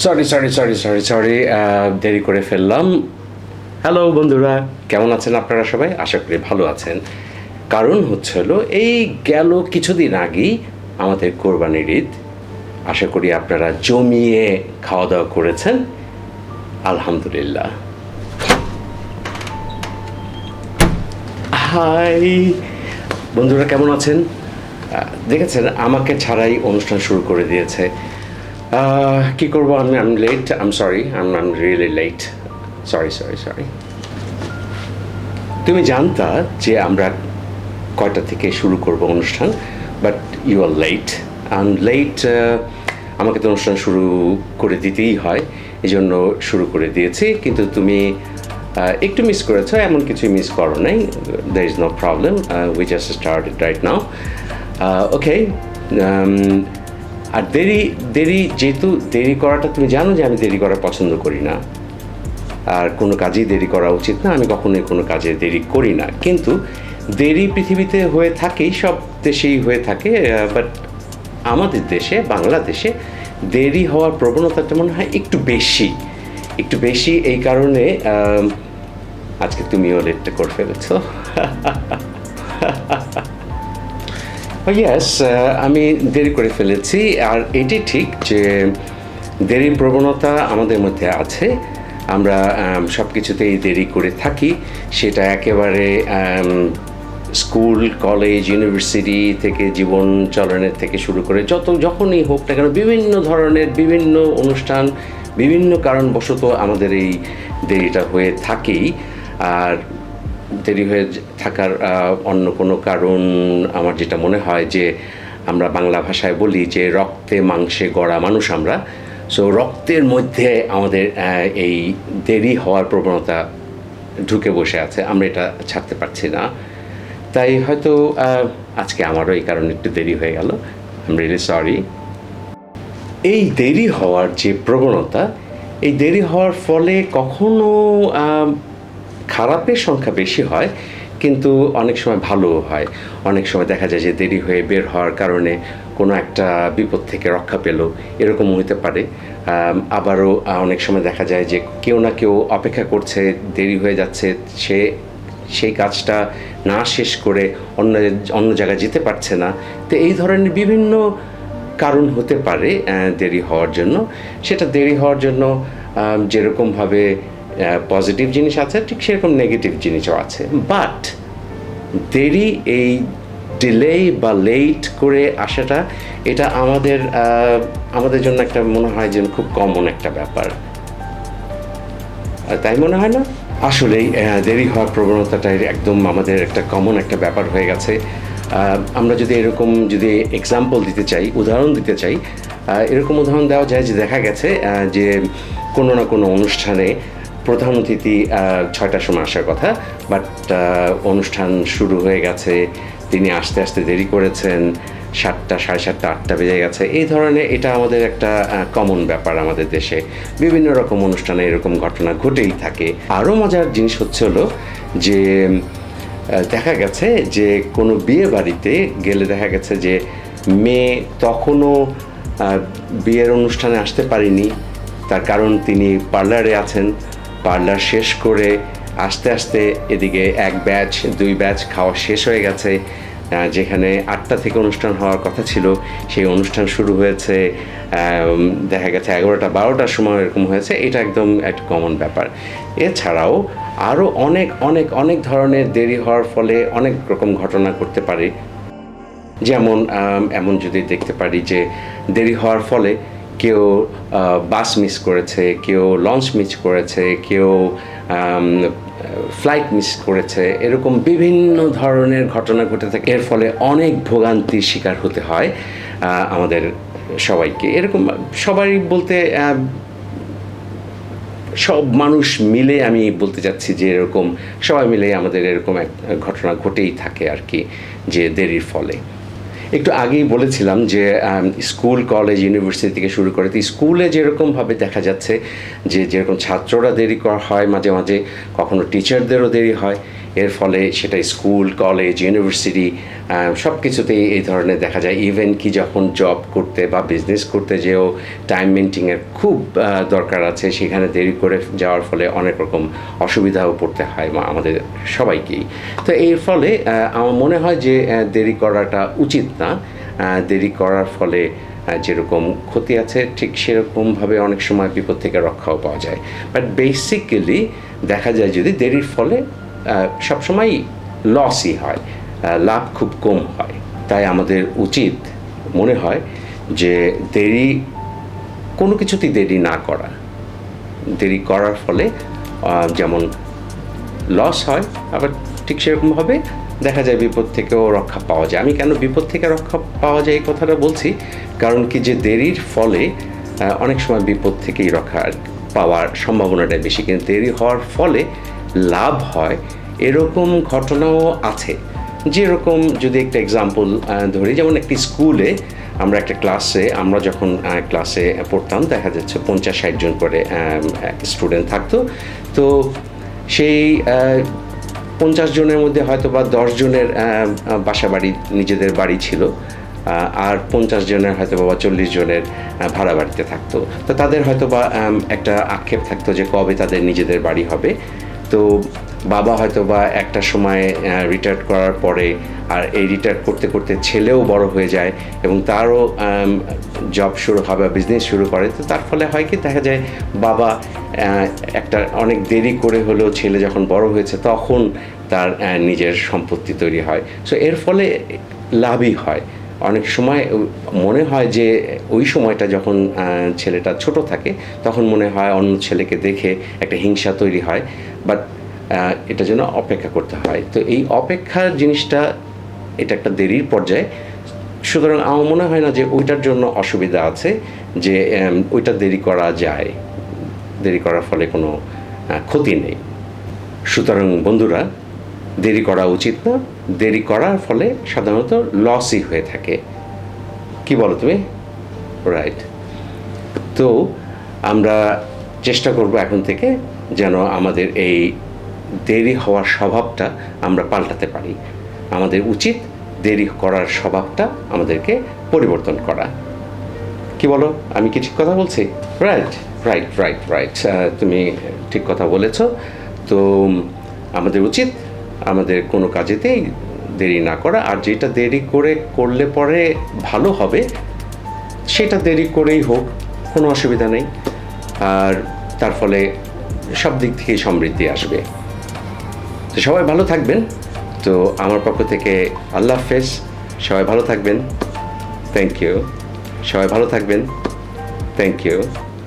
Sorry, দেরি করে ফেললাম। হ্যালো বন্ধুরা, কেমন আছেন আপনারা সবাই? আশা করি ভালো আছেন। কারণ হচ্ছে হলো এই গেল কিছুদিন আগেই আমাদের কোরবানির ঈদ। আশা করি আপনারা জমিয়ে খাওয়া দাওয়া করেছেন। আলহামদুলিল্লাহ। হাই বন্ধুরা, কেমন আছেন? দেখেছেন আমাকে ছাড়াই অনুষ্ঠান শুরু করে দিয়েছে। কি করবো, আমি late, am really late. Sorry. তুমি জানতা যে আমরা কয়টা থেকে শুরু করব অনুষ্ঠান, but you are late. Late, আমাকে তো অনুষ্ঠান শুরু করে দিতেই হয়, এই জন্য শুরু করে দিয়েছি। কিন্তু তুমি একটু মিস করেছো, এমন কিছুই মিস করো নাই। There is no problem, we just started right now. Okay. আর দেরি যেহেতু দেরি করাটা, তুমি জানো যে আমি দেরি করা পছন্দ করি না, আর কোনো কাজেই দেরি করা উচিত না। আমি কখনোই কোনো কাজে দেরি করি না, কিন্তু দেরি পৃথিবীতে হয়ে থাকেই, সব দেশেই হয়ে থাকে। বাট আমাদের দেশে, বাংলাদেশে দেরি হওয়ার প্রবণতাটা মনে হয় একটু বেশি। এই কারণে আজকে তুমিও লেটটা করে ফেলেছো। ইয়েস, আমি দেরি করে ফেলেছি। আর এটি ঠিক যে দেরির প্রবণতা আমাদের মধ্যে আছে। আমরা সব কিছুতেই দেরি করে থাকি। সেটা একেবারে স্কুল, কলেজ, ইউনিভার্সিটি থেকে জীবন চলনের থেকে শুরু করে যখনই হোক না কেন, বিভিন্ন ধরনের বিভিন্ন অনুষ্ঠান, বিভিন্ন কারণবশত আমাদের এই দেরিটা হয়ে থাকেই। আর দেরি হয়ে থাকার অন্য কোনো কারণ আমার যেটা মনে হয় যে, আমরা বাংলা ভাষায় বলি যে রক্তে মাংসে গড়া মানুষ আমরা। সো রক্তের মধ্যে আমাদের এই দেরি হওয়ার প্রবণতা ঢুকে বসে আছে, আমরা এটা ছাড়তে পারছি না। তাই হয়তো আজকে আমারও এই কারণে একটু দেরি হয়ে গেল। I am really sorry. এই দেরি হওয়ার যে প্রবণতা, এই দেরি হওয়ার ফলে কখনো খারাপের সংখ্যা বেশি হয়, কিন্তু অনেক সময় ভালোও হয়। অনেক সময় দেখা যায় যে দেরি হয়ে বের হওয়ার কারণে কোনো একটা বিপদ থেকে রক্ষা পেল, এরকম হতে পারে। আবারও অনেক সময় দেখা যায় যে কেউ না কেউ অপেক্ষা করছে, দেরি হয়ে যাচ্ছে, সেই কাজটা না শেষ করে অন্য জায়গায় যেতে পারছে না। তো এই ধরনের বিভিন্ন কারণ হতে পারে দেরি হওয়ার জন্য। সেটা দেরি হওয়ার জন্য যেরকমভাবে পজিটিভ জিনিস আছে, ঠিক সেরকম নেগেটিভ জিনিসও আছে। বাট দেরি, এই ডিলে বা লেট করে আসাটা, এটা আমাদের জন্য একটা মনে হয় যে খুব কমন একটা ব্যাপার। তাই মনে হয় না? আসলেই দেরি হওয়ার প্রবণতাটা একদম আমাদের একটা কমন একটা ব্যাপার হয়ে গেছে। আমরা যদি এক্সাম্পল দিতে চাই, উদাহরণ দিতে চাই, এরকম উদাহরণ দেওয়া যায় যে দেখা গেছে যে কোনো না কোনো অনুষ্ঠানে প্রধান অতিথি 6টার সময় আসার কথা, বাট অনুষ্ঠান শুরু হয়ে গেছে, তিনি আসতে দেরি করেছেন, 7টা, 7:30, 8টা বেজে গেছে। এই ধরনের, এটা আমাদের একটা কমন ব্যাপার আমাদের দেশে। বিভিন্ন রকম অনুষ্ঠানে এরকম ঘটনা ঘটেই থাকে। আরও মজার জিনিস হচ্ছে হলো যে দেখা গেছে যে কোনো বিয়ে বাড়িতে গেলে দেখা গেছে যে মেয়ে তখনও বিয়ের অনুষ্ঠানে আসতে পারেনি। তার কারণ তিনি পার্লারে আছেন। পার্লার শেষ করে আস্তে এদিকে 1 ব্যাচ 2 ব্যাচ খাওয়া শেষ হয়ে গেছে। যেখানে 8টা থেকে অনুষ্ঠান হওয়ার কথা ছিল, সেই অনুষ্ঠান শুরু হয়েছে দেখা গেছে 11টা 12টার সময় এরকম হয়েছে। এটা একদম একটা কমন ব্যাপার। এছাড়াও আরও অনেক ধরনের দেরি হওয়ার ফলে অনেক রকম ঘটনা ঘটতে পারে। যেমন এমন যদি দেখতে পারি যে দেরি হওয়ার ফলে কেউ বাস মিস করেছে, কেউ লঞ্চ মিস করেছে, কেউ ফ্লাইট মিস করেছে, এরকম বিভিন্ন ধরনের ঘটনা ঘটে থাকে। এর ফলে অনেক ভোগান্তির শিকার হতে হয় আমাদের সবাইকে। এরকম সবাই বলতে সব মানুষ মিলে আমি বলতে চাচ্ছি যে এরকম সবাই মিলে আমাদের এরকম এক ঘটনা ঘটেই থাকে আর কি, যে দেরির ফলে। একটু আগেই বলেছিলাম যে স্কুল, কলেজ, ইউনিভার্সিটি থেকে শুরু করে স্কুলে যেরকমভাবে দেখা যাচ্ছে যে যেরকম ছাত্ররা দেরি করা হয়, মাঝে মাঝে কখনো টিচারদেরও দেরি হয়। এর ফলে সেটা স্কুল, কলেজ, ইউনিভার্সিটি সব কিছুতেই এই ধরনের দেখা যায়। ইভেন কি যখন জব করতে বা বিজনেস করতে যেও টাইম মেনটেনের খুব দরকার আছে, সেখানে দেরি করে যাওয়ার ফলে অনেক রকম অসুবিধাও পড়তে হয় আমাদের সবাইকেই। তো এর ফলে আমার মনে হয় যে দেরি করাটা উচিত না। দেরি করার ফলে যেরকম ক্ষতি আছে ঠিক সেরকমভাবে অনেক সময় বিপদ থেকে রক্ষাও পাওয়া যায়। বাট বেসিক্যালি দেখা যায় যদি দেরির ফলে সবসময় লসই হয়, লাভ খুব কম হয়। তাই আমাদের উচিত মনে হয় যে কোনো কিছুতেই দেরি না করা। দেরি করার ফলে যেমন লস হয়, আবার ঠিক সেরকমভাবে দেখা যায় বিপদ থেকেও রক্ষা পাওয়া যায়। আমি কেন বিপদ থেকে রক্ষা পাওয়া যায় এই কথাটা বলছি, কারণ কি যে দেরির ফলে অনেক সময় বিপদ থেকেই রক্ষা পাওয়ার সম্ভাবনাটা বেশি, কিন্তু দেরি হওয়ার ফলে লাভ হয় এরকম ঘটনাও আছে। যেরকম যদি একটা এক্সাম্পল ধরি, যেমন একটি স্কুলে আমরা যখন ক্লাসে পড়তাম দেখা যাচ্ছে 50-60 জন করে স্টুডেন্ট থাকতো। তো সেই 50 জনের মধ্যে হয়তো বা 10 জনের নিজেদের বাড়ি ছিল, আর 50 জনের হয়তো বা 40 জনের ভাড়া বাড়িতে থাকতো। তো তাদের হয়তো বা একটা আক্ষেপ থাকতো যে কবে তাদের নিজেদের বাড়ি হবে। তো বাবা হয়তো বা একটা সময় রিটায়ার করার পরে, আর এই রিটায়ার করতে করতে ছেলেও বড় হয়ে যায় এবং তারও জব শুরু হবে, বিজনেস শুরু করে। তো তার ফলে হয় কি দেখা যায় বাবা একটা অনেক দেরি করে হলেও ছেলে যখন বড় হয়েছে তখন তার নিজের সম্পত্তি তৈরি হয়। সো এর ফলে লাভই হয়। অনেক সময় মনে হয় যে ওই সময়টা যখন ছেলেটা ছোট থাকে তখন মনে হয় অন্য ছেলেকে দেখে একটা হিংসা তৈরি হয়, বাট এটার জন্য অপেক্ষা করতে হয়। তো এই অপেক্ষার জিনিসটা এটা একটা দেরির পর্যায়ে। সুতরাং আমার মনে হয় না যে ওইটার জন্য অসুবিধা আছে, যে ওইটা দেরি করা যায়, দেরি করার ফলে কোনো ক্ষতি নেই। সুতরাং বন্ধুরা, দেরি করা উচিত না। দেরি করার ফলে সাধারণত লসই হয়ে থাকে। কি বলো তুমি? রাইট। তো আমরা চেষ্টা করব এখন থেকে যেন আমাদের এই দেরি হওয়ার স্বভাবটা আমরা পাল্টাতে পারি। আমাদের উচিত দেরি করার স্বভাবটা আমাদেরকে পরিবর্তন করা। কি বলো? আমি কি ঠিক কথা বলছি? রাইট রাইট রাইট রাইট তুমি ঠিক কথা বলেছ। তো আমাদের উচিত আমাদের কোনো কাজেতেই দেরি না করা, আর যেটা দেরি করলে পরে ভালো হবে সেটা দেরি করেই হোক, কোনো অসুবিধা নেই। আর তার ফলে সব দিক থেকেই সমৃদ্ধি আসবে। তো সবাই ভালো থাকবেন। তো আমার পক্ষ থেকে আল্লাহ হাফেজ। সবাই ভালো থাকবেন। Thank you. সবাই ভালো থাকবেন। Thank you.